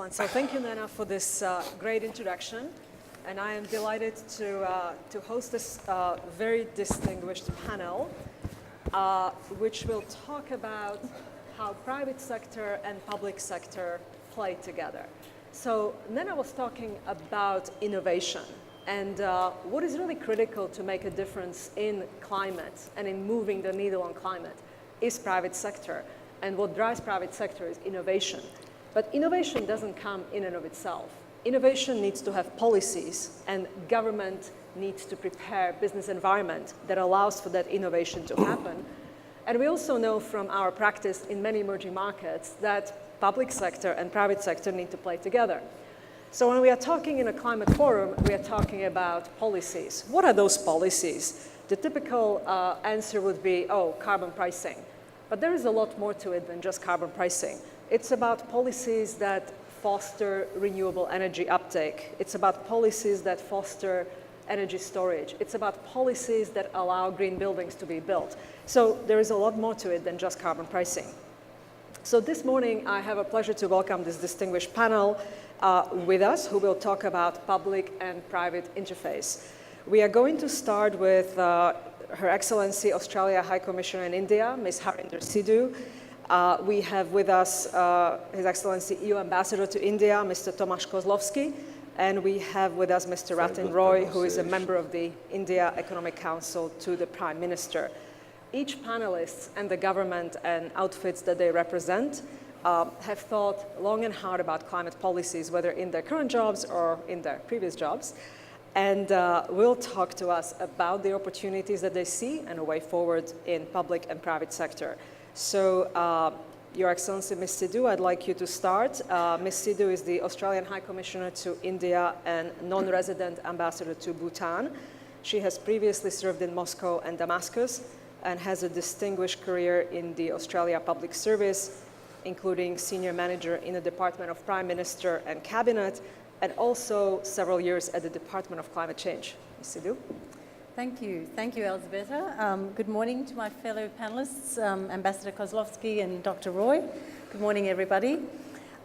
So thank you, Nana, for this great introduction. And I am delighted to host this very distinguished panel, which will talk about how private sector and public sector play together. So Nana was talking about innovation and what is really critical to make a difference in climate and in moving the needle on climate is private sector. And what drives private sector is innovation. But innovation doesn't come in and of itself. Innovation needs to have policies, and government needs to prepare business environment that allows for that innovation to happen. And we also know from our practice in many emerging markets that public sector and private sector need to play together. So when we are talking in a climate forum, we are talking about policies. What are those policies? The typical answer would be, oh, carbon pricing. But there is a lot more to it than just carbon pricing. It's about policies that foster renewable energy uptake. It's about policies that foster energy storage. It's about policies that allow green buildings to be built. So there is a lot more to it than just carbon pricing. So this morning, I have a pleasure to welcome this distinguished panel with us who will talk about public and private interface. We are going to start with Her Excellency Australia High Commissioner in India, Ms. Harinder Sidhu. We have with us His Excellency EU Ambassador to India, Mr. Tomáš Kozlovský, and we have with us Mr. Ratin Roy, who is a member of the India Economic Council to the Prime Minister. Each panelist and the government and outfits that they represent have thought long and hard about climate policies, whether in their current jobs or in their previous jobs, and will talk to us about the opportunities that they see and a way forward in public and private sector. So, Your Excellency, Ms. Sidhu, I'd like you to start. Ms. Sidhu is the Australian High Commissioner to India and non-resident ambassador to Bhutan. She has previously served in Moscow and Damascus and has a distinguished career in the Australia Public Service, including senior manager in the Department of Prime Minister and Cabinet, and also several years at the Department of Climate Change. Ms. Sidhu. Thank you, Elzbieta. Good morning to my fellow panelists, Ambassador Kozlovský and Dr. Roy. Good morning, everybody.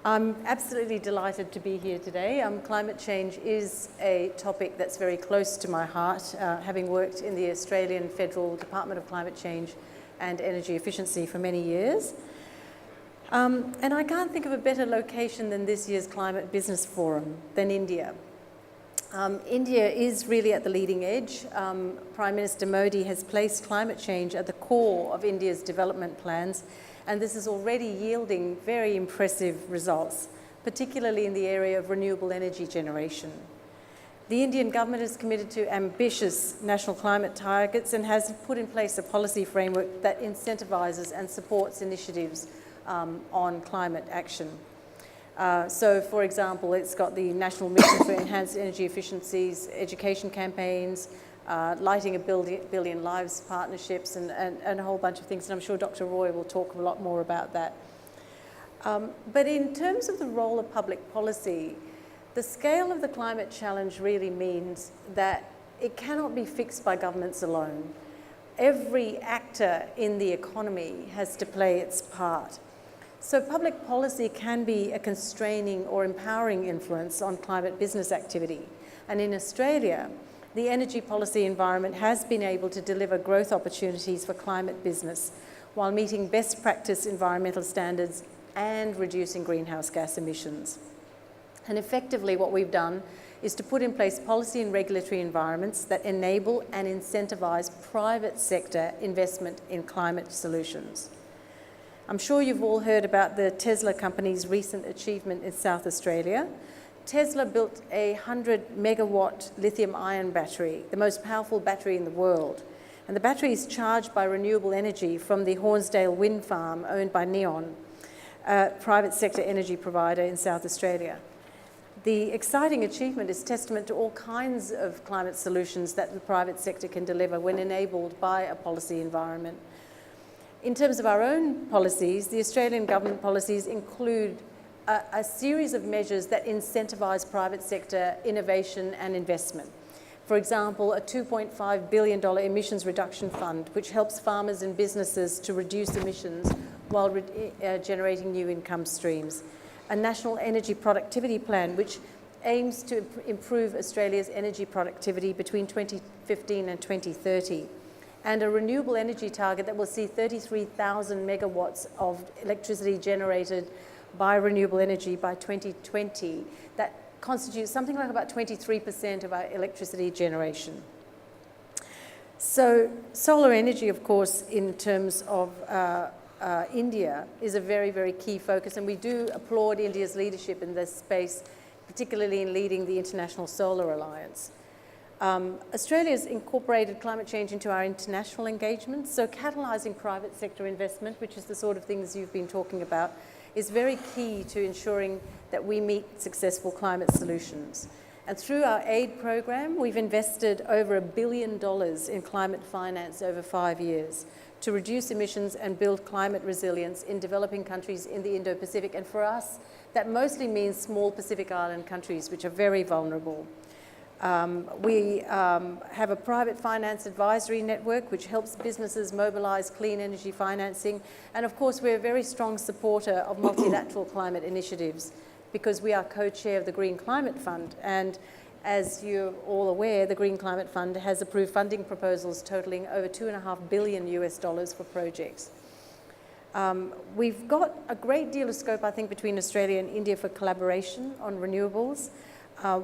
I'm absolutely delighted to be here today. Climate change is a topic that's very close to my heart, having worked in the Australian Federal Department of Climate Change and Energy Efficiency for many years. And I can't think of a better location than this year's Climate Business Forum than India. India is really at the leading edge. Prime Minister Modi has placed climate change at the core of India's development plans, and this is already yielding very impressive results, particularly in the area of renewable energy generation. The Indian government is committed to ambitious national climate targets and has put in place a policy framework that incentivises and supports initiatives on climate action. So, for example, it's got the National Mission for Enhanced Energy Efficiencies, education campaigns, Lighting a Billion Lives partnerships, and a whole bunch of things. And I'm sure Dr. Roy will talk a lot more about that. But in terms of the role of public policy, the scale of the climate challenge really means that it cannot be fixed by governments alone. Every actor in the economy has to play its part. So public policy can be a constraining or empowering influence on climate business activity. And in Australia, the energy policy environment has been able to deliver growth opportunities for climate business while meeting best practice environmental standards and reducing greenhouse gas emissions. And effectively what we've done is to put in place policy and regulatory environments that enable and incentivise private sector investment in climate solutions. I'm sure you've all heard about the Tesla company's recent achievement in South Australia. Tesla built a 100 megawatt lithium-ion battery, the most powerful battery in the world. And the battery is charged by renewable energy from the Hornsdale wind farm owned by Neon, a private sector energy provider in South Australia. The exciting achievement is testament to all kinds of climate solutions that the private sector can deliver when enabled by a policy environment. In terms of our own policies, the Australian government policies include a series of measures that incentivise private sector innovation and investment. For example, a $2.5 billion emissions reduction fund, which helps farmers and businesses to reduce emissions while generating new income streams. a national energy productivity plan which aims to improve Australia's energy productivity between 2015 and 2030, and a renewable energy target that will see 33,000 megawatts of electricity generated by renewable energy by 2020. That constitutes something like about 23% of our electricity generation. So solar energy, of course, in terms of India, is a very, very key focus, and we do applaud India's leadership in this space, particularly in leading the International Solar Alliance. Australia's incorporated climate change into our international engagements, so catalysing private sector investment, which is the sort of things you've been talking about, is very key to ensuring that we meet successful climate solutions. And through our aid program, we've invested over $1 billion in climate finance over 5 years to reduce emissions and build climate resilience in developing countries in the Indo-Pacific. And for us, that mostly means small Pacific Island countries, which are very vulnerable. We have a private finance advisory network which helps businesses mobilise clean energy financing. And of course, we're a very strong supporter of multilateral climate initiatives because we are co-chair of the Green Climate Fund. And as you're all aware, the Green Climate Fund has approved funding proposals totaling over $2.5 billion for projects. We've got a great deal of scope, I think, between Australia and India for collaboration on renewables.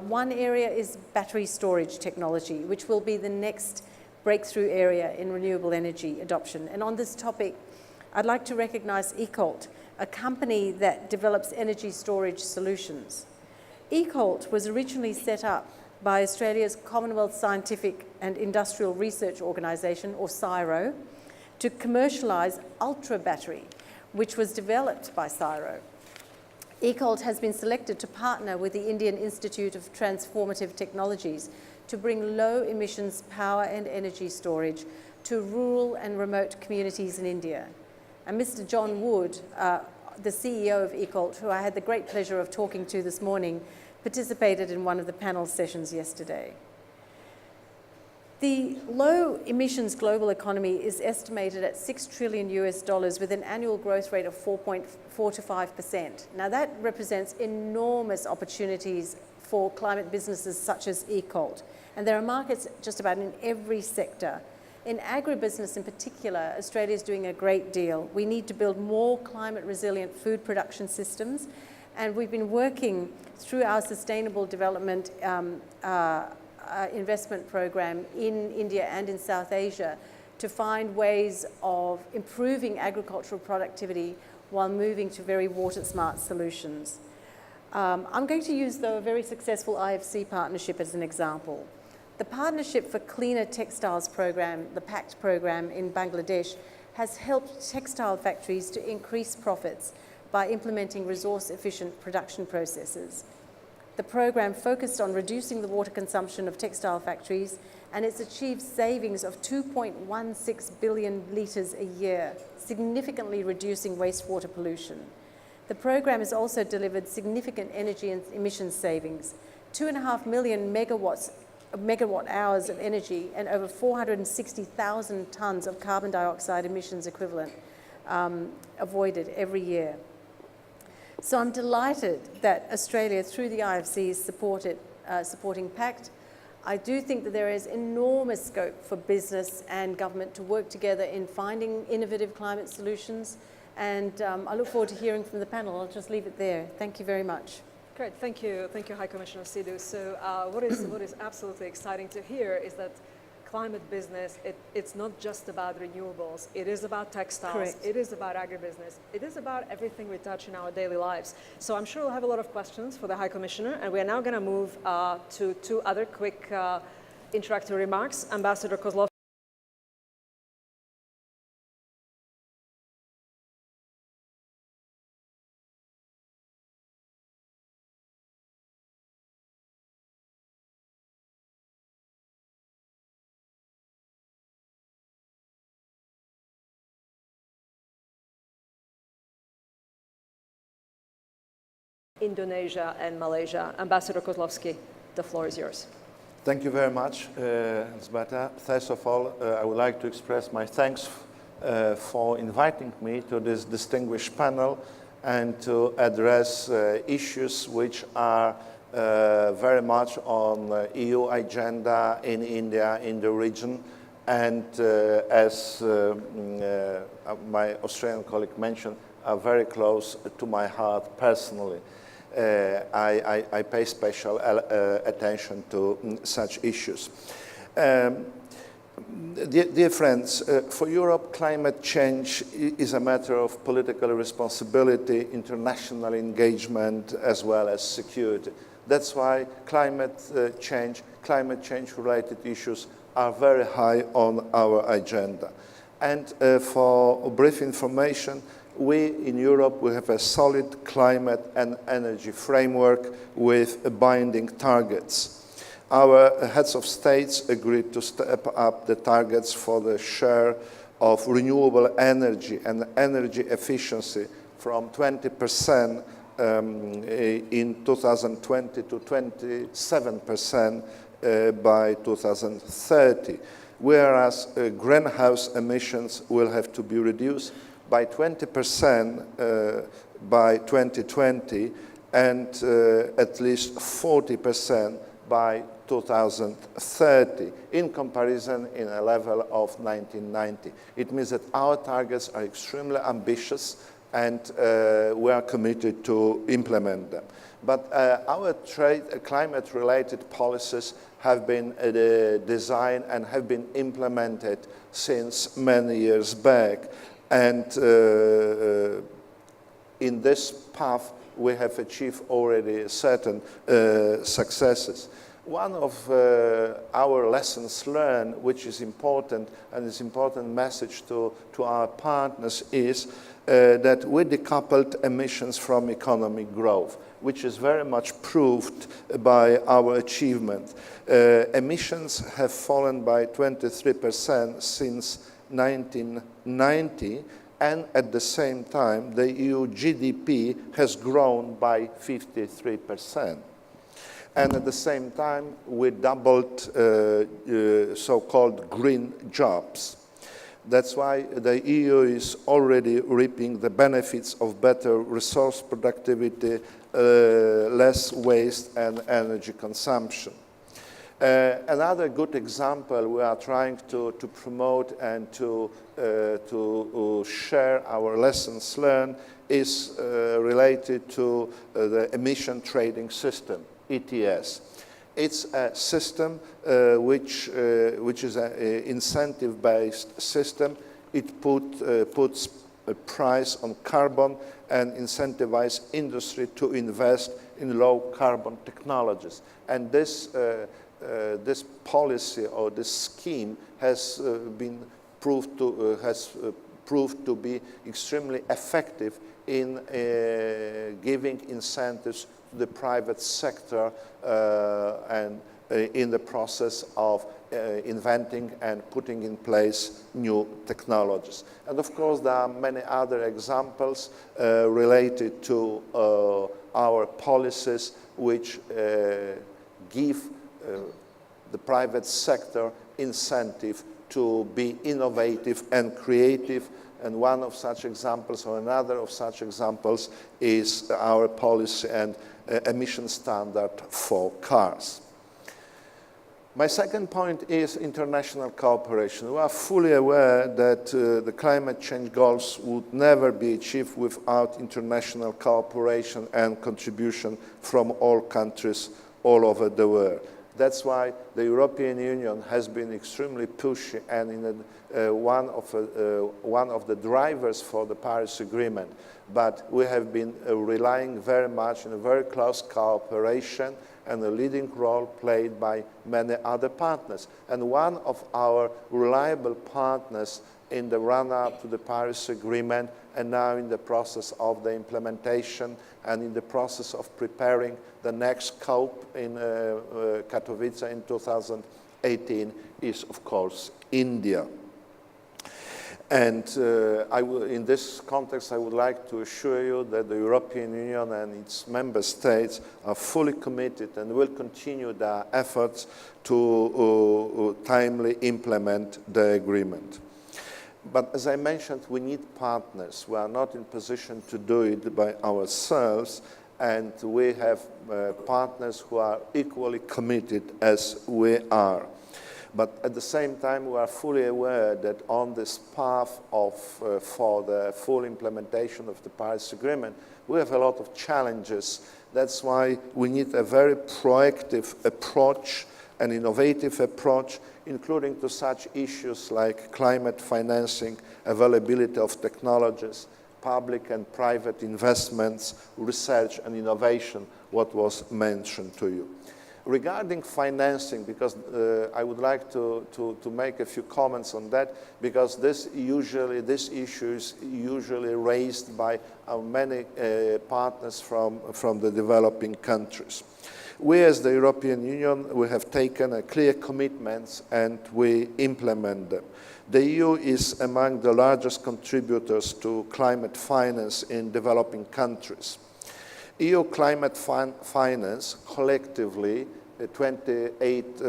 One area is battery storage technology, which will be the next breakthrough area in renewable energy adoption. And on this topic, I'd like to recognise Ecolt, a company that develops energy storage solutions. Ecolt was originally set up by Australia's Commonwealth Scientific and Industrial Research Organisation, or CSIRO, to commercialise Ultra Battery, which was developed by CSIRO. Ecolt has been selected to partner with the Indian Institute of Transformative Technologies to bring low emissions power and energy storage to rural and remote communities in India. And Mr. John Wood, the CEO of Ecolt, who I had the great pleasure of talking to this morning, participated in one of the panel sessions yesterday. The low emissions global economy is estimated at $6 trillion with an annual growth rate of 4.4 to 5%. Now that represents enormous opportunities for climate businesses such as Ecolt. And there are markets just about in every sector. In agribusiness in particular, Australia is doing a great deal. We need to build more climate resilient food production systems. And we've been working through our sustainable development investment program in India and in South Asia to find ways of improving agricultural productivity while moving to very water smart solutions. I'm going to use, though, a very successful IFC partnership as an example. The Partnership for Cleaner Textiles program, the PACT program in Bangladesh, has helped textile factories to increase profits by implementing resource-efficient production processes. The program focused on reducing the water consumption of textile factories, and it's achieved savings of 2.16 billion litres a year, significantly reducing wastewater pollution. The program has also delivered significant energy and emissions savings, 2.5 million megawatt hours of energy and over 460,000 tonnes of carbon dioxide emissions equivalent avoided every year. So I'm delighted that Australia, through the IFC, is supporting PACT. I do think that there is enormous scope for business and government to work together in finding innovative climate solutions. And I look forward to hearing from the panel. I'll just leave it there. Thank you very much. Great, thank you, High Commissioner Sidhu. So what is absolutely exciting to hear is that climate business, it's not just about renewables. It is about textiles. Correct. It is about agribusiness. It is about everything we touch in our daily lives. So I'm sure we'll have a lot of questions for the High Commissioner, and we are now going to move to two other quick introductory remarks. Ambassador Kozlovsky. Indonesia and Malaysia. Ambassador Kozlovsky, the floor is yours. Thank you very much, Elzbieta. First of all, I would like to express my thanks for inviting me to this distinguished panel and to address issues which are very much on EU agenda in India, in the region, and as my Australian colleague mentioned, are very close to my heart personally. I pay special attention to such issues. Dear friends, for Europe, climate change is a matter of political responsibility, international engagement, as well as security. That's why climate change-related issues are very high on our agenda. And for brief information, we in Europe, we have a solid climate and energy framework with binding targets. Our heads of states agreed to step up the targets for the share of renewable energy and energy efficiency from 20% in 2020 to 27% by 2030, whereas greenhouse emissions will have to be reduced by 20% by 2020 and at least 40% by 2030, in comparison in a level of 1990. It means that our targets are extremely ambitious and we are committed to implement them. But our climate-related policies have been designed and have been implemented since many years back. And in this path, we have achieved already certain successes. One of our lessons learned, which is important, and is an important message to our partners, is that we decoupled emissions from economic growth, which is very much proved by our achievement. Emissions have fallen by 23% since 1990, and at the same time, the EU GDP has grown by 53%. And at the same time, we doubled so-called green jobs. That's why the EU is already reaping the benefits of better resource productivity, less waste and energy consumption. Another good example we are trying to promote and to share our lessons learned is related to the emission trading system, ETS. It's a system which is an incentive-based system. It puts a price on carbon and incentivizes industry to invest in low-carbon technologies. And this policy or this scheme has proved to be extremely effective in giving incentives to the private sector and in the process of inventing and putting in place new technologies. And of course, there are many other examples related to our policies which give the private sector incentive to be innovative and creative. And one of such examples, or another of such examples, is our policy and emission standard for cars. My second point is international cooperation. We are fully aware that the climate change goals would never be achieved without international cooperation and contribution from all countries all over the world. That's why the European Union has been extremely pushy and one of the drivers for the Paris Agreement. But we have been relying very much on a very close cooperation and a leading role played by many other partners. And one of our reliable partners in the run-up to the Paris Agreement and now in the process of the implementation and in the process of preparing the next COP in Katowice in 2018 is, of course, India. And in this context, I would like to assure you that the European Union and its member states are fully committed and will continue their efforts to timely implement the agreement. But as I mentioned, we need partners. We are not in position to do it by ourselves, and we have partners who are equally committed as we are. But at the same time, we are fully aware that on this path for the full implementation of the Paris Agreement, we have a lot of challenges. That's why we need a very proactive approach, an innovative approach, including to such issues like climate financing, availability of technologies, public and private investments, research and innovation, what was mentioned to you. Regarding financing, because I would like to make a few comments on that, because this issue is usually raised by our many partners from the developing countries. We as the European Union, we have taken clear commitments and we implement them. The EU is among the largest contributors to climate finance in developing countries. EU climate finance, collectively, 28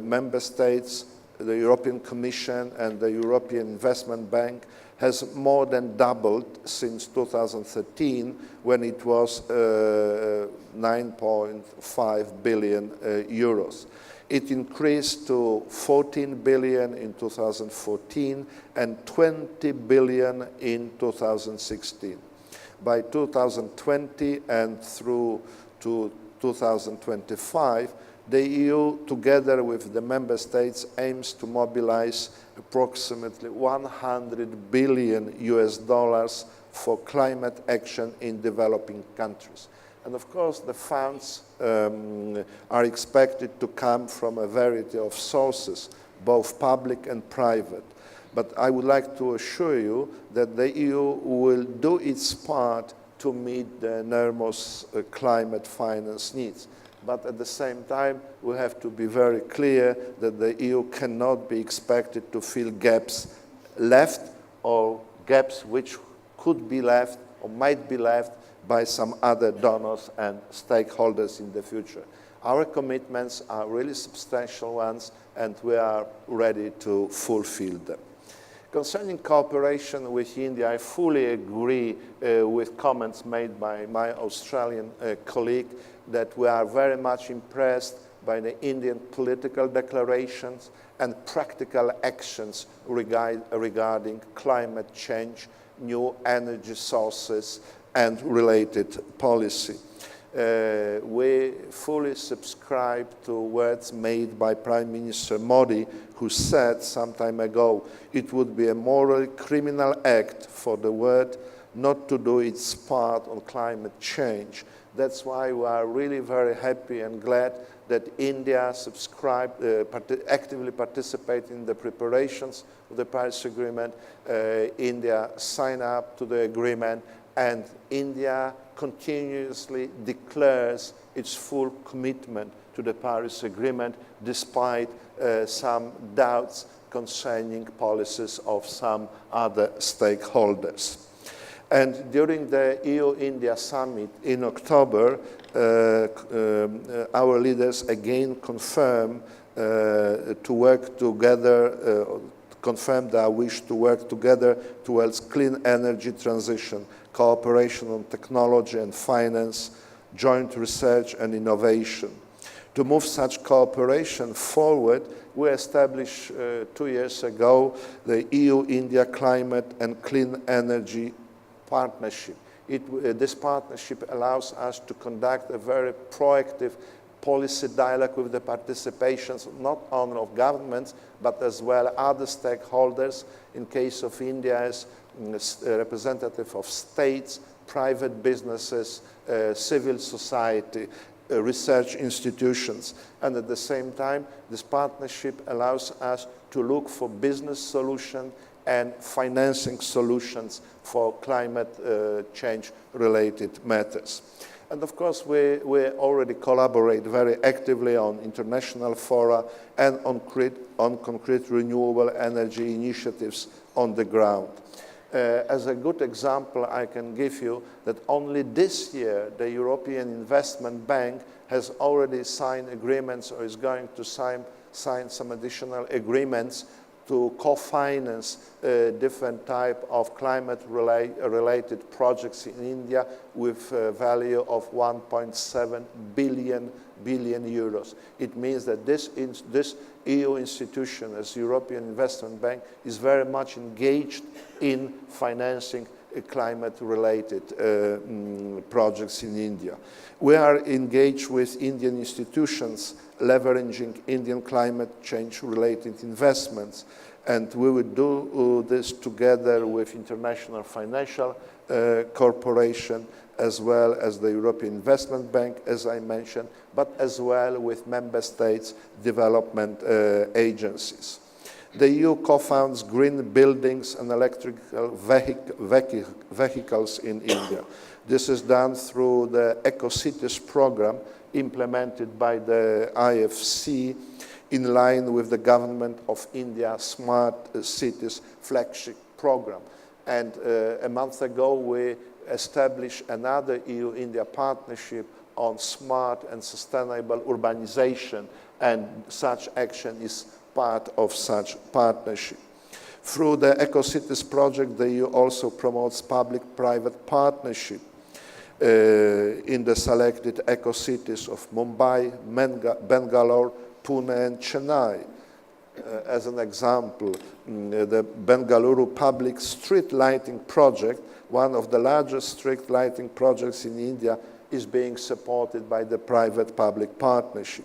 member states, the European Commission and the European Investment Bank, has more than doubled since 2013, when it was 9.5 billion euros. It increased to 14 billion in 2014 and 20 billion in 2016. By 2020 and through to 2025, the EU, together with the member states, aims to mobilize approximately $100 billion for climate action in developing countries. And of course, the funds are expected to come from a variety of sources, both public and private. But I would like to assure you that the EU will do its part to meet the enormous climate finance needs. But at the same time, we have to be very clear that the EU cannot be expected to fill gaps left or gaps which could be left or might be left by some other donors and stakeholders in the future. Our commitments are really substantial ones, and we are ready to fulfill them. Concerning cooperation with India, I fully agree with comments made by my Australian colleague that we are very much impressed by the Indian political declarations and practical actions regarding climate change, new energy sources, and related policy. We fully subscribe to words made by Prime Minister Modi, who said some time ago, it would be a morally criminal act for the world not to do its part on climate change. That's why we are really very happy and glad that India actively participated in the preparations of the Paris Agreement. India signed up to the agreement, and India continuously declares its full commitment to the Paris Agreement, despite some doubts concerning policies of some other stakeholders. And during the EU-India summit in October, our leaders again confirmed confirmed their wish to work together towards clean energy transition, cooperation on technology and finance, joint research and innovation. To move such cooperation forward, we established 2 years ago the EU-India Climate and Clean Energy Partnership. This partnership allows us to conduct a very proactive policy dialogue with the participations not only of governments, but as well other stakeholders. In case of India, as representative of states, private businesses, civil society, research institutions. And at the same time, this partnership allows us to look for business solutions and financing solutions for climate change-related matters. And of course, we already collaborate very actively on international fora and on concrete renewable energy initiatives on the ground. As a good example, I can give you that only this year, the European Investment Bank has already signed agreements or is going to sign some additional agreements to co-finance different type of climate-related projects in India with a value of 1.7 billion euros. It means that this EU institution, as European Investment Bank, is very much engaged in financing climate-related projects in India. We are engaged with Indian institutions leveraging Indian climate change-related investments, and we will do this together with International Financial Corporation, as well as the European Investment Bank, as I mentioned, but as well with member states' development agencies. The EU co-funds green buildings and electrical vehicles in India. This is done through the EcoCities program implemented by the IFC in line with the Government of India's Smart Cities flagship program. And a month ago, we established another EU-India partnership on smart and sustainable urbanization, and such action is part of such partnership. Through the EcoCities project, the EU also promotes public-private partnership in the selected eco-cities of Mumbai, Bangalore, Pune, and Chennai. As an example, the Bengaluru Public Street Lighting Project, one of the largest street lighting projects in India, is being supported by the private-public partnership.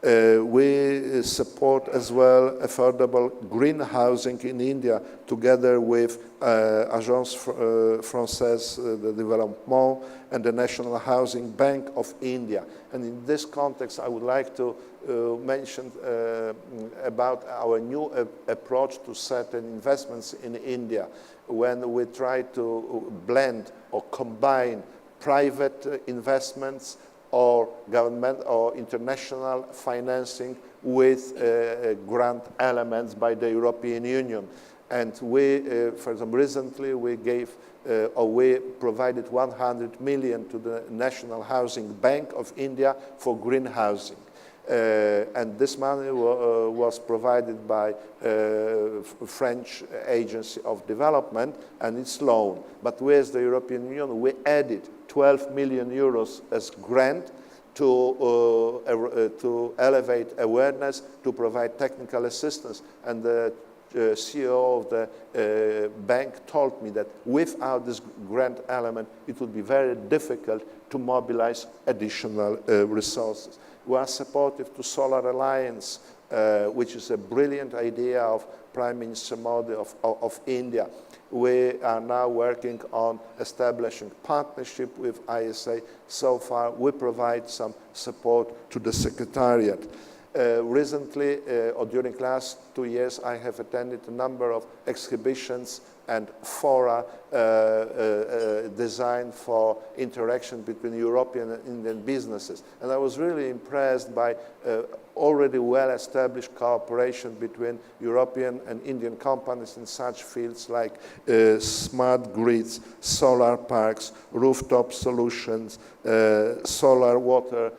We support as well affordable green housing in India together with Agence Française de Développement and the National Housing Bank of India. And in this context, I would like to mention about our new approach to certain investments in India, when we try to blend or combine private investments or government or international financing with grant elements by the European Union. And we, for example, recently we gave or we provided 100 million to the National Housing Bank of India for green housing. And this money was provided by French Agency of Development, and it's loan. But we as the European Union, we added 12 million euros as grant to elevate awareness, to provide technical assistance. And the CEO of the bank told me that without this grant element, it would be very difficult to mobilize additional resources. We are supportive to Solar Alliance, which is a brilliant idea of Prime Minister Modi of India. We are now working on establishing partnership with ISA. So far, we provide some support to the Secretariat. Recently, or during the last 2 years, I have attended a number of exhibitions and fora designed for interaction between European and Indian businesses. And I was really impressed by already well-established cooperation between European and Indian companies in such fields like smart grids, solar parks, rooftop solutions, solar water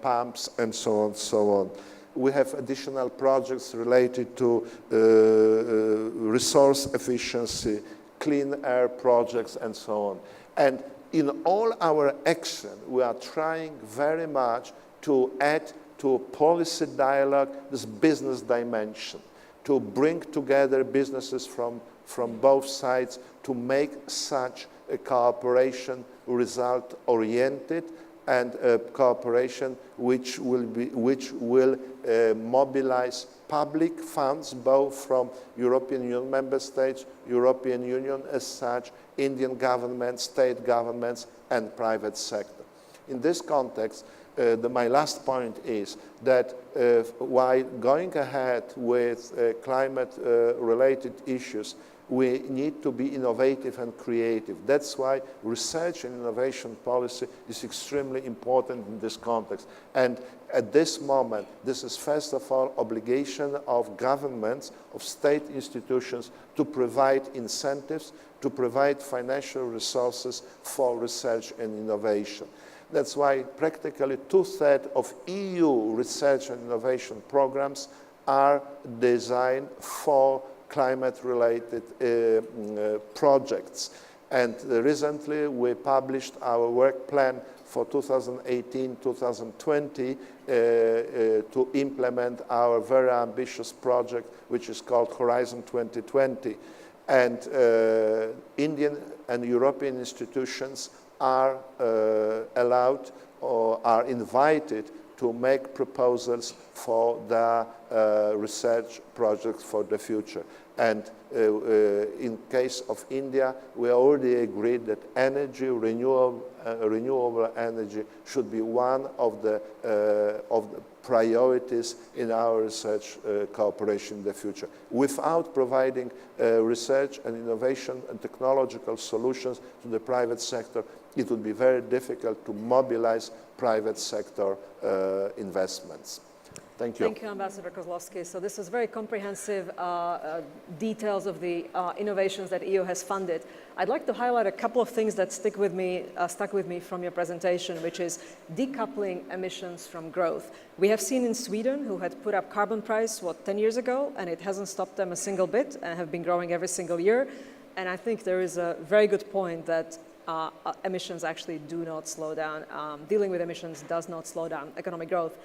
pumps, and so on, so on. We have additional projects related to resource efficiency, clean air projects, and so on. And in all our action, we are trying very much to add to policy dialogue this business dimension, to bring together businesses from both sides to make such a cooperation result-oriented, and a cooperation which will mobilize public funds, both from European Union member states, European Union as such, Indian government, state governments, and private sector. In this context, my last point is that while going ahead with climate-related issues, we need to be innovative and creative. That's why research and innovation policy is extremely important in this context. And at this moment, this is first of all obligation of governments, of state institutions to provide incentives, to provide financial resources for research and innovation. That's why practically 2/3 of EU research and innovation programs are designed for climate-related projects. And recently we published our work plan for 2018-2020 to implement our very ambitious project, which is called Horizon 2020. And Indian and European institutions are allowed or are invited to make proposals for the research projects for the future. And in case of India, we already agreed that energy, renewable energy should be one of the priorities in our research cooperation in the future. Without providing research and innovation and technological solutions to the private sector, it would be very difficult to mobilize private sector investments. Thank you. Thank you, Ambassador Kozlowski. So this is very comprehensive details of the innovations that EU has funded. I'd like to highlight a couple of things that stuck with me from your presentation, which is decoupling emissions from growth. We have seen in Sweden, who had put up carbon price, 10 years ago, and it hasn't stopped them a single bit and have been growing every single year. And I think there is a very good point that emissions actually do not slow down. Dealing with emissions does not slow down economic growth.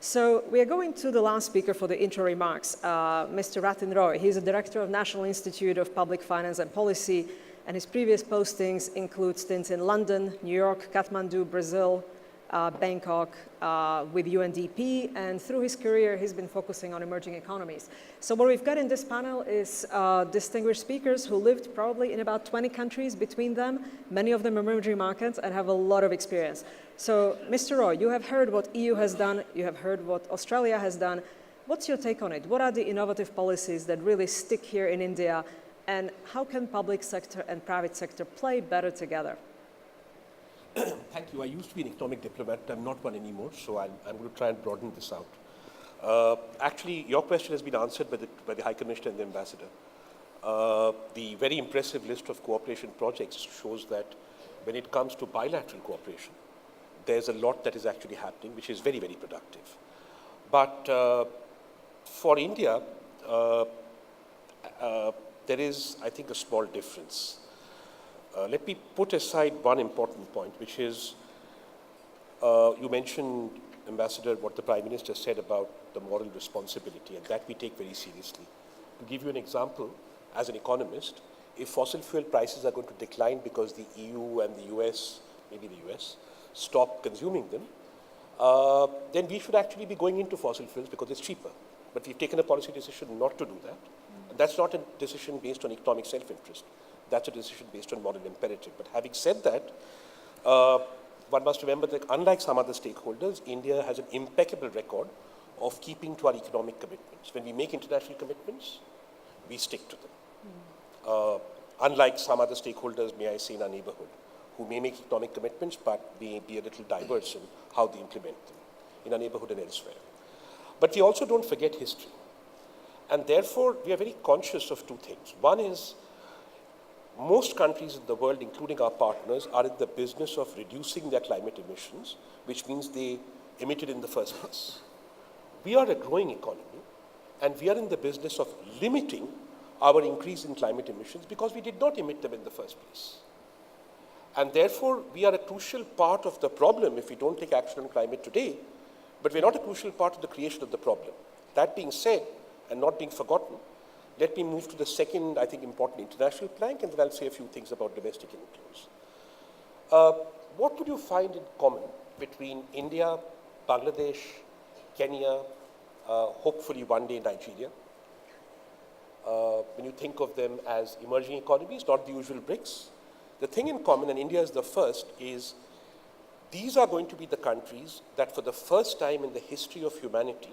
So we are going to the last speaker for the intro remarks, Mr. Ratin Roy. He's a director of National Institute of Public Finance and Policy, and his previous postings include stints in London, New York, Kathmandu, Brazil, Bangkok, with UNDP, and through his career, he's been focusing on emerging economies. So what we've got in this panel is distinguished speakers who lived probably in about 20 countries between them, many of them emerging markets, and have a lot of experience. So, Mr. Roy, you have heard what EU has done, you have heard what Australia has done. What's your take on it? What are the innovative policies that really stick here in India, and how can public sector and private sector play better together? Thank you. I used to be an economic diplomat. I'm not one anymore, so I'm going to try and broaden this out. Actually, your question has been answered by the High Commissioner and the Ambassador. The very impressive list of cooperation projects shows that when it comes to bilateral cooperation, there's a lot that is actually happening, which is very, very productive. But for India, there is, I think, a small difference. Let me put aside one important point, which is, you mentioned, Ambassador, what the Prime Minister said about the moral responsibility, and that we take very seriously. To give you an example, as an economist, if fossil fuel prices are going to decline because the EU and the US, maybe the US, stop consuming them, then we should actually be going into fossil fuels because it's cheaper. But we've taken a policy decision not to do that. And that's not a decision based on economic self-interest. That's a decision based on moral imperative. But having said that, one must remember that unlike some other stakeholders, India has an impeccable record of keeping to our economic commitments. When we make international commitments, we stick to them. Unlike some other stakeholders, may I say, in our neighborhood, who may make economic commitments but may be a little diverse in how they implement them, in our neighborhood and elsewhere. But we also don't forget history. And therefore, we are very conscious of two things. One is, most countries in the world, including our partners, are in the business of reducing their climate emissions, which means they emitted in the first place. We are a growing economy, and we are in the business of limiting our increase in climate emissions because we did not emit them in the first place. And therefore, we are a crucial part of the problem if we don't take action on climate today, but we're not a crucial part of the creation of the problem. That being said, and not being forgotten, let me move to the second, I think, important international plank, and then I'll say a few things about domestic influence. What would you find in common between India, Bangladesh, Kenya, hopefully one day Nigeria? When you think of them as emerging economies, not the usual BRICS, the thing in common, and India is the first, is these are going to be the countries that for the first time in the history of humanity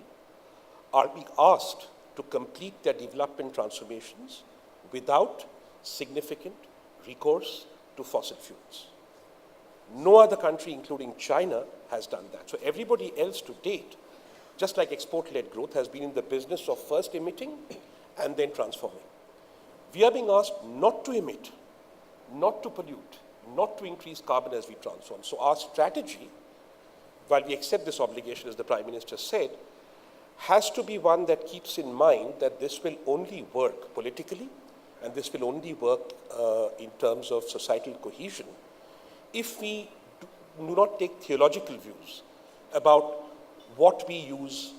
are being asked to complete their development transformations without significant recourse to fossil fuels. No other country, including China, has done that. So everybody else to date, just like export-led growth, has been in the business of first emitting and then transforming. We are being asked not to emit, not to pollute, not to increase carbon as we transform. So our strategy, while we accept this obligation, as the Prime Minister said, has to be one that keeps in mind that this will only work politically and this will only work in terms of societal cohesion if we do not take theological views about what we use,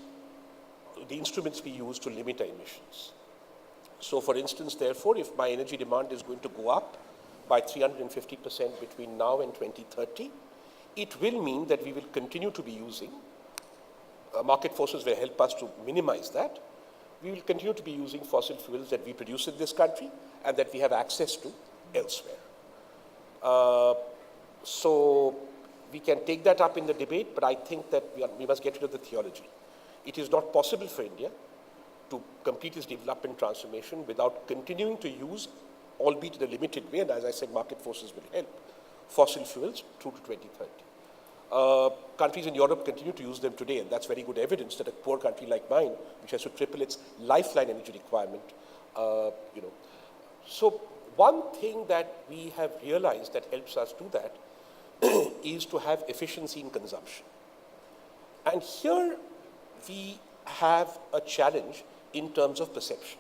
the instruments we use to limit our emissions. So for instance, therefore, if my energy demand is going to go up by 350% between now and 2030, it will mean that we will continue to be using, market forces will help us to minimize that. We will continue to be using fossil fuels that we produce in this country and that we have access to elsewhere. So we can take that up in the debate, but I think that we must get rid of the theology. It is not possible for India to complete its development transformation without continuing to use, albeit in a limited way, and as I said, market forces will help, fossil fuels through to 2030. Countries in Europe continue to use them today, and that's very good evidence that a poor country like mine, which has to triple its lifeline energy requirement, So one thing that we have realized that helps us do that is to have efficiency in consumption. And here we have a challenge in terms of perception.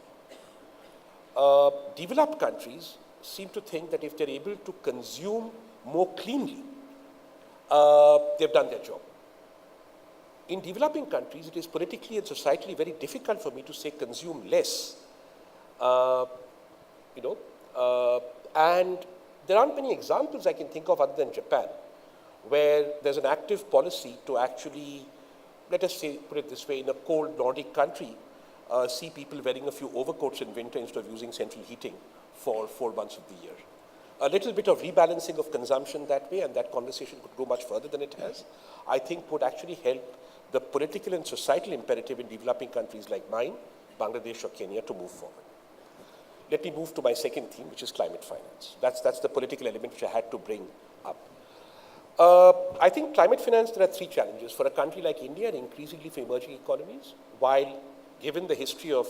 Developed countries seem to think that if they're able to consume more cleanly, they've done their job. In developing countries, it is politically and societally very difficult for me to say consume less. And there aren't many examples I can think of other than Japan, where there's an active policy to actually, let us say, put it this way, in a cold Nordic country, see people wearing a few overcoats in winter instead of using central heating for 4 months of the year. A little bit of rebalancing of consumption that way, and that conversation could go much further than it has, I think would actually help the political and societal imperative in developing countries like mine, Bangladesh or Kenya, to move forward. Let me move to my second theme, which is climate finance. That's the political element which I had to bring up. I think climate finance, there are 3 challenges. For a country like India and increasingly for emerging economies, while given the history of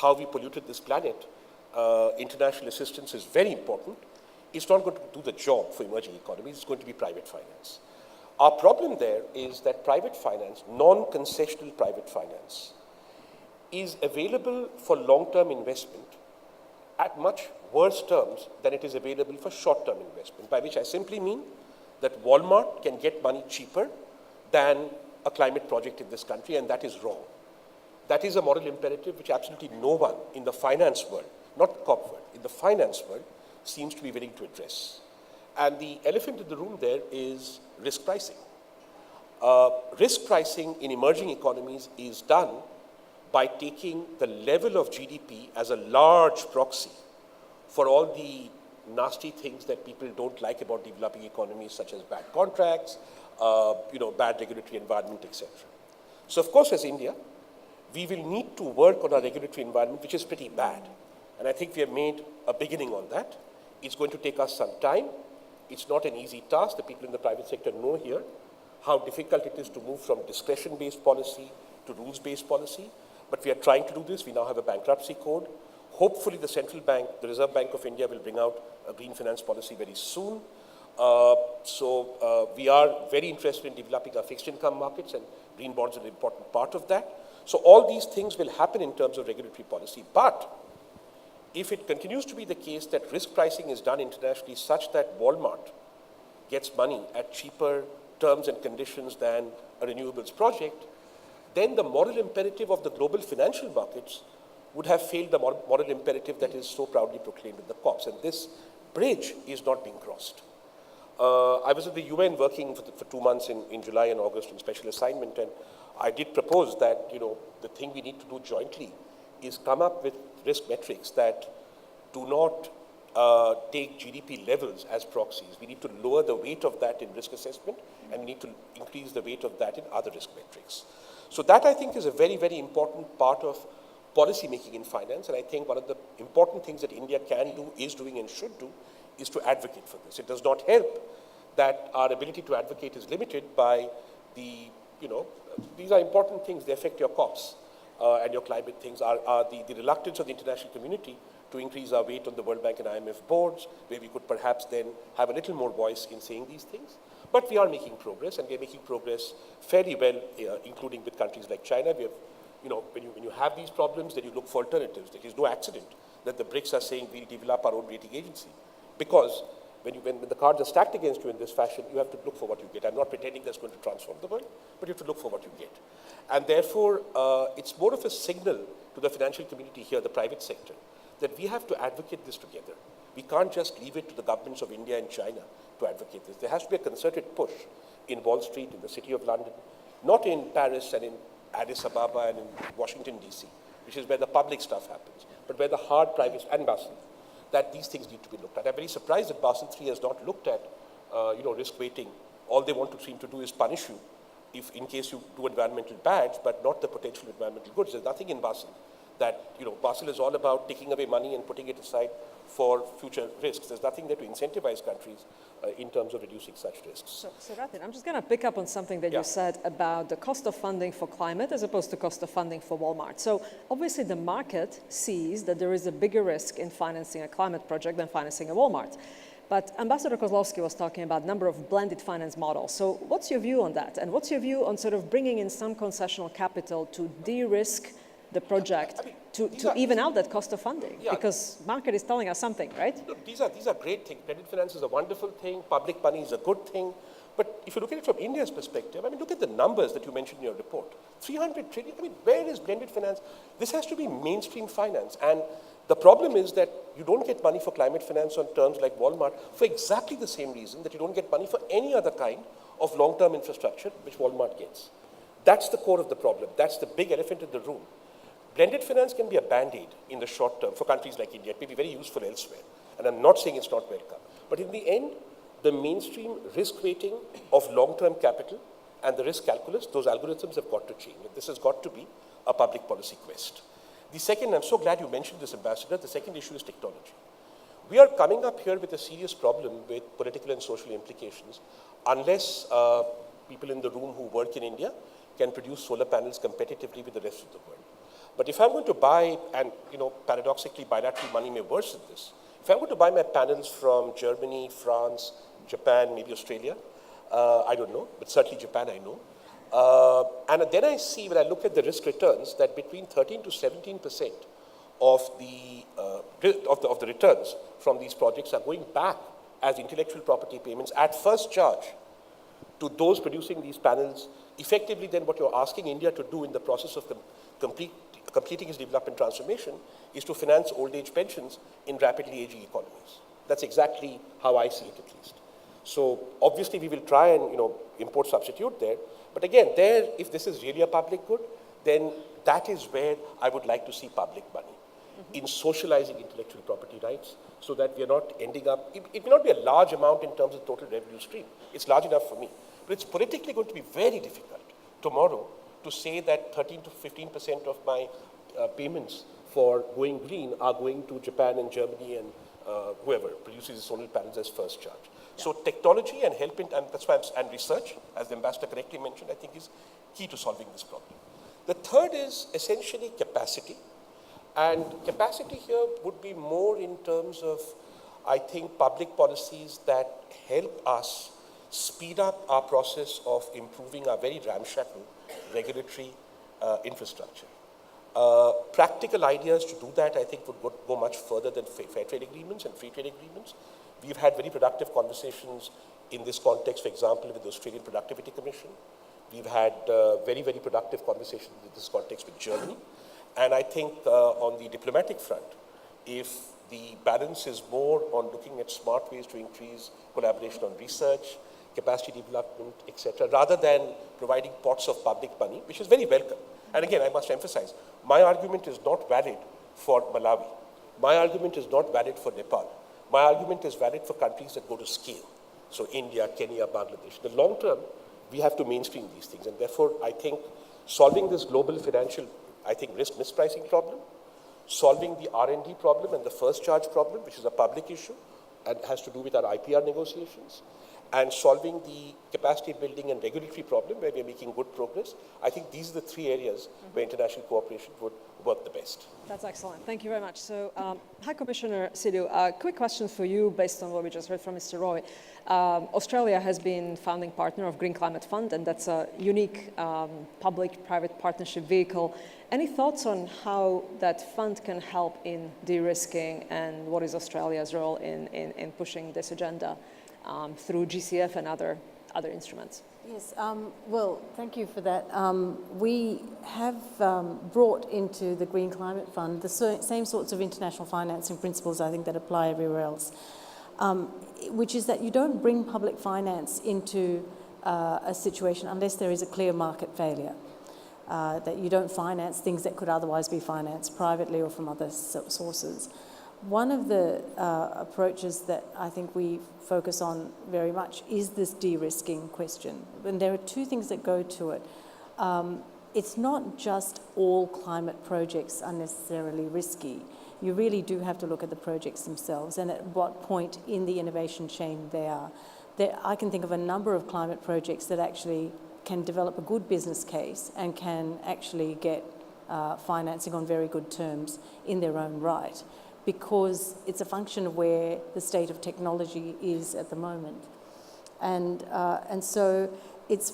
how we polluted this planet, international assistance is very important. It's not going to do the job for emerging economies. It's going to be private finance. Our problem there is that private finance, non-concessional private finance, is available for long-term investment at much worse terms than it is available for short-term investment, by which I simply mean that Walmart can get money cheaper than a climate project in this country, and that is wrong. That is a moral imperative which absolutely no one in the finance world, not the corp world, in the finance world, seems to be willing to address. And the elephant in the room there is risk pricing. Risk pricing in emerging economies is done by taking the level of GDP as a large proxy for all the nasty things that people don't like about developing economies, such as bad contracts, bad regulatory environment, etc. So of course, as India, we will need to work on our regulatory environment, which is pretty bad. And I think we have made a beginning on that. It's going to take us some time. It's not an easy task. The people in the private sector know here how difficult it is to move from discretion-based policy to rules-based policy. But we are trying to do this. We now have a bankruptcy code. Hopefully the central bank, the Reserve Bank of India, will bring out a green finance policy very soon. We are very interested in developing our fixed income markets, and green bonds are an important part of that. So all these things will happen in terms of regulatory policy. But if it continues to be the case that risk pricing is done internationally such that Walmart gets money at cheaper terms and conditions than a renewables project, then the moral imperative of the global financial markets would have failed the moral imperative that is so proudly proclaimed in the COPs. And this bridge is not being crossed. I was at the UN working for 2 months in July and August on special assignment, and I did propose that the thing we need to do jointly is come up with risk metrics that do not take GDP levels as proxies. We need to lower the weight of that in risk assessment, and we need to increase the weight of that in other risk metrics. So that, I think, is a very, very important part of policy making in finance, and I think one of the important things that India can do, is doing, and should do, is to advocate for this. It does not help that our ability to advocate is limited by the, these are important things. They affect your COPs and your climate things, are the reluctance of the international community to increase our weight on the World Bank and IMF boards, where we could perhaps then have a little more voice in saying these things. But we are making progress, and we are making progress fairly well, including with countries like China. We have when you have these problems, then you look for alternatives. There is no accident that the BRICS are saying we'll develop our own rating agency, because when the cards are stacked against you in this fashion, you have to look for what you get. I'm not pretending that's going to transform the world, but you have to look for what you get. And therefore, it's more of a signal to the financial community here, the private sector, that we have to advocate this together. We can't just leave it to the governments of India and China to advocate this. There has to be a concerted push in Wall Street, in the City of London, not in Paris and in Addis Ababa and in Washington, D.C., which is where the public stuff happens, but where the hard private, and Basel, that these things need to be looked at. I'm very surprised that Basel III has not looked at, risk weighting. All they want to seem to do is punish you if, in case you do environmental bad, but not the potential environmental goods. There's nothing in Basel that, Basel is all about taking away money and putting it aside for future risks. There's nothing there to incentivize countries in terms of reducing such risks. So Ratin, I'm just going to pick up on something that you said about the cost of funding for climate as opposed to cost of funding for Walmart. So obviously the market sees that there is a bigger risk in financing a climate project than financing a Walmart. But Ambassador Kozlowski was talking about a number of blended finance models. So what's your view on that? And what's your view on sort of bringing in some concessional capital to de-risk the project, to even out that cost of funding? Because market is telling us something, right? Look, these are great things. Blended finance is a wonderful thing. Public money is a good thing. But if you look at it from India's perspective, look at the numbers that you mentioned in your report. 300 trillion, where is blended finance? This has to be mainstream finance. And the problem is that you don't get money for climate finance on terms like Walmart for exactly the same reason that you don't get money for any other kind of long-term infrastructure which Walmart gets. That's the core of the problem. That's the big elephant in the room. Blended finance can be a band-aid in the short term for countries like India. It may be very useful elsewhere. And I'm not saying it's not welcome. But in the end, the mainstream risk weighting of long-term capital and the risk calculus, those algorithms have got to change. And this has got to be a public policy quest. The second, I'm so glad you mentioned this, Ambassador, the second issue is technology. We are coming up here with a serious problem with political and social implications unless people in the room who work in India can produce solar panels competitively with the rest of the world. But if I'm going to buy, and paradoxically bilateral money may worsen this, if I'm going to buy my panels from Germany, France, Japan, maybe Australia, I don't know, but certainly Japan I know, and then I see, when I look at the risk returns, that between 13 to 17% of the returns from these projects are going back as intellectual property payments at first charge to those producing these panels. Effectively, then what you're asking India to do in the process of completing its development transformation is to finance old age pensions in rapidly aging economies. That's exactly how I see it, at least. So obviously we will try and import substitute there. But again, there, if this is really a public good, then that is where I would like to see public money in socializing intellectual property rights, so that we are not ending up, it may not be a large amount in terms of total revenue stream. It's large enough for me. But it's politically going to be very difficult tomorrow to say that 13 to 15% of my payments for going green are going to Japan and Germany and whoever produces solar panels as first charge. Yeah. So technology and helping, and that's why and research, as the Ambassador correctly mentioned, I think is key to solving this problem. The third is essentially capacity. And capacity here would be more in terms of, I think, public policies that help us speed up our process of improving our very ramshackle regulatory infrastructure. Practical ideas to do that, I think, would go much further than fair trade agreements and free trade agreements. We've had very productive conversations in this context, for example, with the Australian Productivity Commission. We've had very, very productive conversations in this context with Germany. And I think on the diplomatic front, if the balance is more on looking at smart ways to increase collaboration on research, capacity development, etc., rather than providing pots of public money, which is very welcome. And again, I must emphasize, my argument is not valid for Malawi. My argument is not valid for Nepal. My argument is valid for countries that go to scale. So India, Kenya, Bangladesh. In the long term, we have to mainstream these things. And therefore, I think solving this global financial, risk mispricing problem, solving the R&D problem and the first charge problem, which is a public issue and has to do with our IPR negotiations, and solving the capacity building and regulatory problem where we are making good progress. I think these are the three areas where international cooperation would work the best. That's excellent. Thank you very much. So, High Commissioner Sidhu, a quick question for you based on what we just heard from Mr. Roy. Australia has been founding partner of Green Climate Fund, and that's a unique public-private partnership vehicle. Any thoughts on how that fund can help in de-risking, and what is Australia's role in pushing this agenda through GCF and other instruments? Yes, well, thank you for that. We have brought into the Green Climate Fund the same sorts of international financing principles, I think, that apply everywhere else, which is that you don't bring public finance into a situation unless there is a clear market failure, that you don't finance things that could otherwise be financed privately or from other sources. One of the approaches that I think we focus on very much is this de-risking question. And there are two things that go to it. It's not just all climate projects are necessarily risky. You really do have to look at the projects themselves and at what point in the innovation chain they are. I can think of a number of climate projects that actually can develop a good business case and can actually get financing on very good terms in their own right, because it's a function of where the state of technology is at the moment. And so it's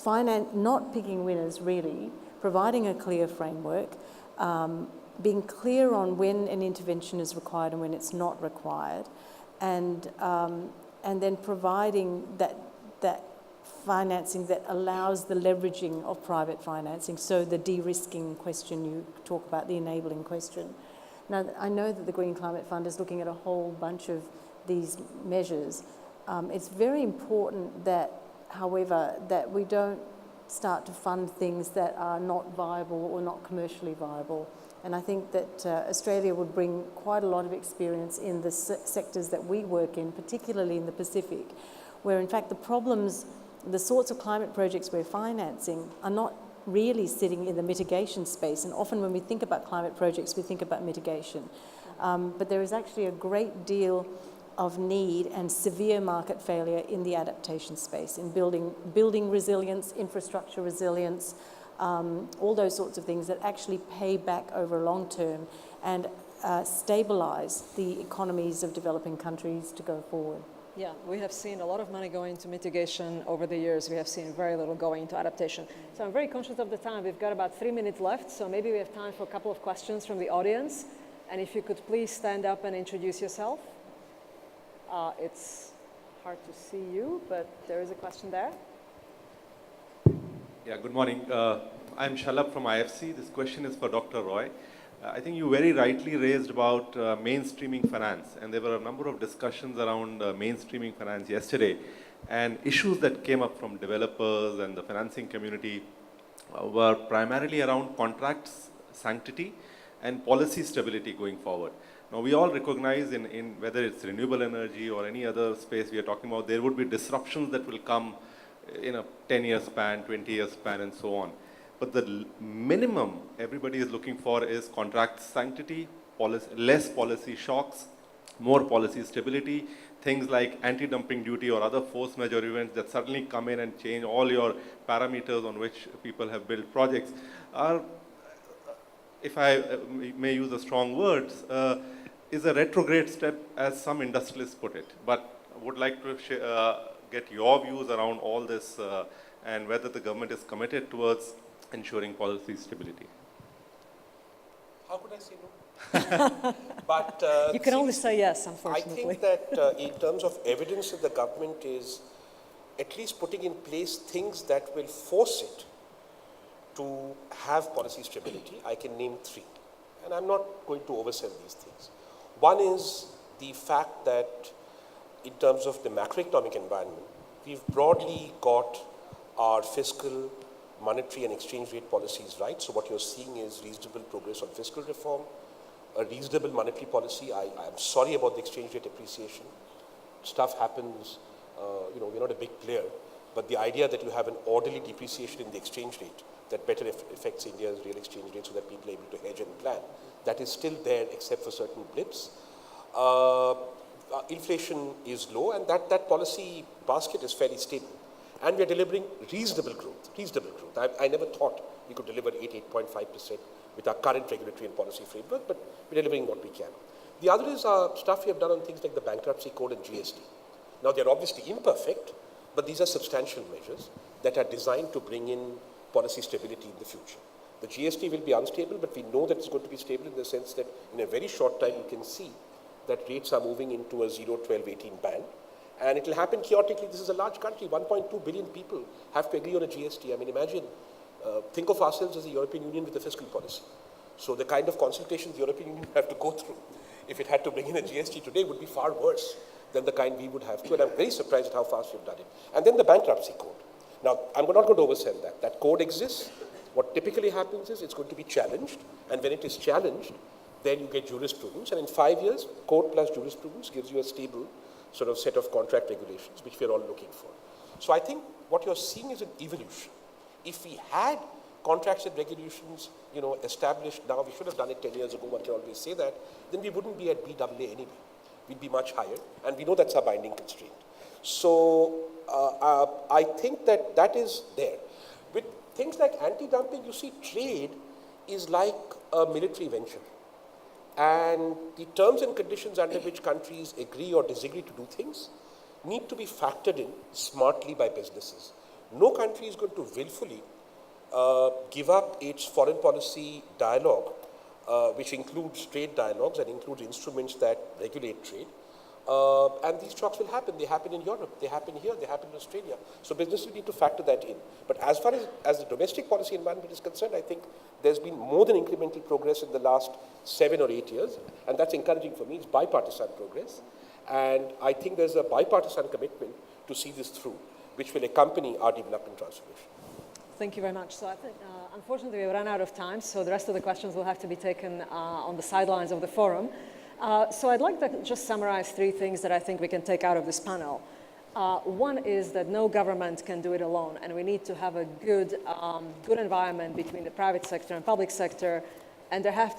not picking winners, really, providing a clear framework, being clear on when an intervention is required and when it's not required, and then providing that financing that allows the leveraging of private financing, so the de-risking question you talk about, the enabling question. Now, I know that the Green Climate Fund is looking at a whole bunch of these measures. It's very important that, however, that we don't start to fund things that are not viable or not commercially viable. And I think that Australia would bring quite a lot of experience in the sectors that we work in, particularly in the Pacific, where in fact the problems, the sorts of climate projects we're financing are not really sitting in the mitigation space. And often when we think about climate projects, we think about mitigation. But there is actually a great deal of need and severe market failure in the adaptation space, in building resilience, infrastructure resilience, all those sorts of things that actually pay back over long term and stabilize the economies of developing countries to go forward. Yeah, we have seen a lot of money going into mitigation over the years. We have seen very little going into adaptation. So I'm very conscious of the time. We've got about 3 minutes left, so maybe we have time for a couple of questions from the audience. And if you could please stand up and introduce yourself. It's hard to see you, but there is a question there. Yeah, good morning. I'm Shalab from IFC. This question is for Dr. Roy. I think you very rightly raised about mainstreaming finance, and there were a number of discussions around mainstreaming finance yesterday, and issues that came up from developers and the financing community were primarily around contracts sanctity and policy stability going forward. Now, we all recognize in whether it's renewable energy or any other space we are talking about, there would be disruptions that will come in a 10-year span, 20-year span, and so on. But the minimum everybody is looking for is contract sanctity, less policy shocks, more policy stability, things like anti-dumping duty or other force majeure events that suddenly come in and change all your parameters on which people have built projects are, if I may use the strong words, is a retrograde step, as some industrialists put it. But I would like to get your views around all this and whether the government is committed towards ensuring policy stability. How could I say no? But you can only say yes, unfortunately. I think that in terms of evidence that the government is at least putting in place things that will force it to have policy stability, I can name 3. And I'm not going to oversell these things. One is the fact that in terms of the macroeconomic environment, we've broadly got our fiscal, monetary and exchange rate policies right. So what you're seeing is reasonable progress on fiscal reform, a reasonable monetary policy. I'm sorry about the exchange rate appreciation. Stuff happens, we're not a big player, but the idea that you have an orderly depreciation in the exchange rate that better affects India's real exchange rate so that people are able to hedge and plan, that is still there except for certain blips. inflation is low, and that policy basket is fairly stable. And we are delivering reasonable growth, I never thought we could deliver 8.5% with our current regulatory and policy framework, but we're delivering what we can. The other is stuff we have done on things like the bankruptcy code and GST. Now, they're obviously imperfect, but these are substantial measures that are designed to bring in policy stability in the future. The GST will be unstable, but we know that it's going to be stable in the sense that in a very short time you can see that rates are moving into a 0, 12, 18 band. And it will happen chaotically. This is a large country. 1.2 billion people have to agree on a GST. I mean, imagine, think of ourselves as the European Union with a fiscal policy. So the kind of consultations the European Union have to go through, if it had to bring in a GST today, would be far worse than the kind we would have to. And I'm very surprised at how fast we've done it. And then the bankruptcy code. Now, I'm not going to oversell that. That code exists. What typically happens is it's going to be challenged. And when it is challenged, then you get jurisprudence. And in 5 years, code plus jurisprudence gives you a stable sort of set of contract regulations, which we're all looking for. So I think what you're seeing is an evolution. If we had contracts and regulations, established now, we should have done it 10 years ago, one can always say that, then we wouldn't be at BAA anyway. We'd be much higher, and we know that's our binding constraint. So I think that is there. With things like anti-dumping, you see trade is like a military venture. And the terms and conditions under which countries agree or disagree to do things need to be factored in smartly by businesses. No country is going to willfully give up its foreign policy dialogue, which includes trade dialogues and includes instruments that regulate trade. And these shocks will happen. They happen in Europe, they happen here, they happen in Australia. So businesses need to factor that in. But as far as the domestic policy environment is concerned, I think there's been more than incremental progress in the last 7 or 8 years, and that's encouraging for me. It's bipartisan progress. And I think there's a bipartisan commitment to see this through, which will accompany our development transformation. Thank you very much. So I think, unfortunately, we ran out of time, so the rest of the questions will have to be taken on the sidelines of the forum. So I'd like to just summarize 3 things that I think we can take out of this panel. One is that no government can do it alone, and we need to have a good environment between the private sector and public sector, and there has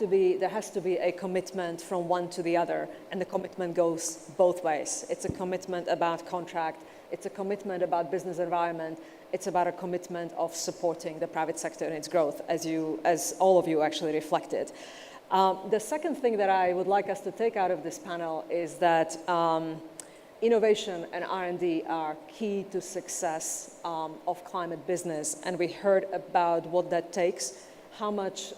to be a commitment from one to the other, and the commitment goes both ways. It's a commitment about contract, it's a commitment about business environment, it's about a commitment of supporting the private sector in its growth, as all of you actually reflected. The second thing that I would like us to take out of this panel is that innovation and R&D are key to success of climate business, and we heard about what that takes, how much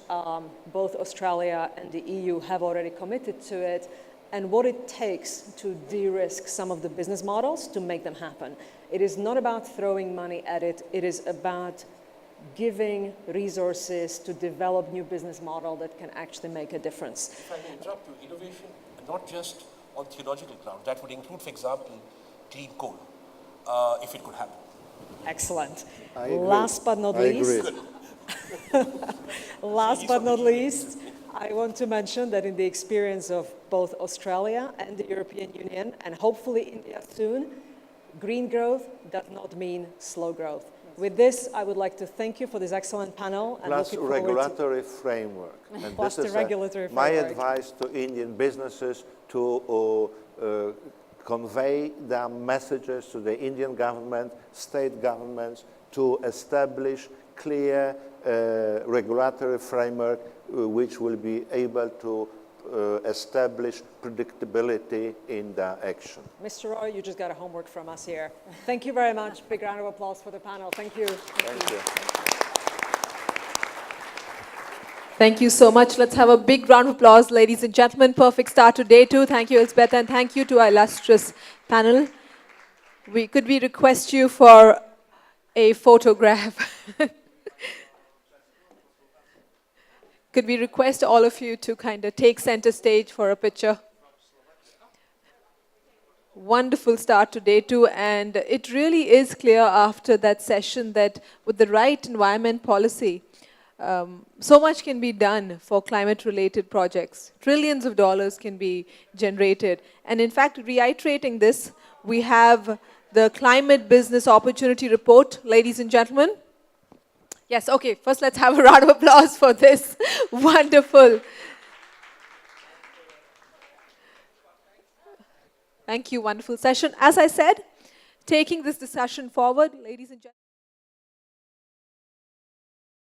both Australia and the EU have already committed to it, and what it takes to de-risk some of the business models to make them happen. It is not about throwing money at it, it is about giving resources to develop new business model that can actually make a difference. If I may interrupt you, innovation, not just on theological grounds, that would include, for example, clean coal, if it could happen. Excellent. I agree. Last but not least, Good. I want to mention that in the experience of both Australia and the European Union, and hopefully India soon, green growth does not mean slow growth. With this, I would like to thank you for this excellent panel. And Plus looking forward regulatory framework. And Plus this the is regulatory my framework. advice to Indian businesses to convey their messages to the Indian government, state governments, to establish clear regulatory framework which will be able to establish predictability in their action. Mr. Roy, you just got a homework from us here. Thank you very much. Big round of applause for the panel. Thank you. Thank you. Thank you so much. Let's have a big round of applause, ladies and gentlemen. Perfect start to day 2. Thank you, Elzbieta, and thank you to our illustrious panel. Could we request you for a photograph? Could we request all of you to kind of take center stage for a picture? Wonderful start to day 2, and it really is clear after that session that with the right environment policy, so much can be done for climate-related projects. Trillions of dollars can be generated. And in fact, reiterating this, we have the Climate Business Opportunity Report, ladies and gentlemen. Yes, okay, first let's have a round of applause for this. Wonderful. Thank you. Wonderful session. As I said, taking this discussion forward, ladies and gentlemen.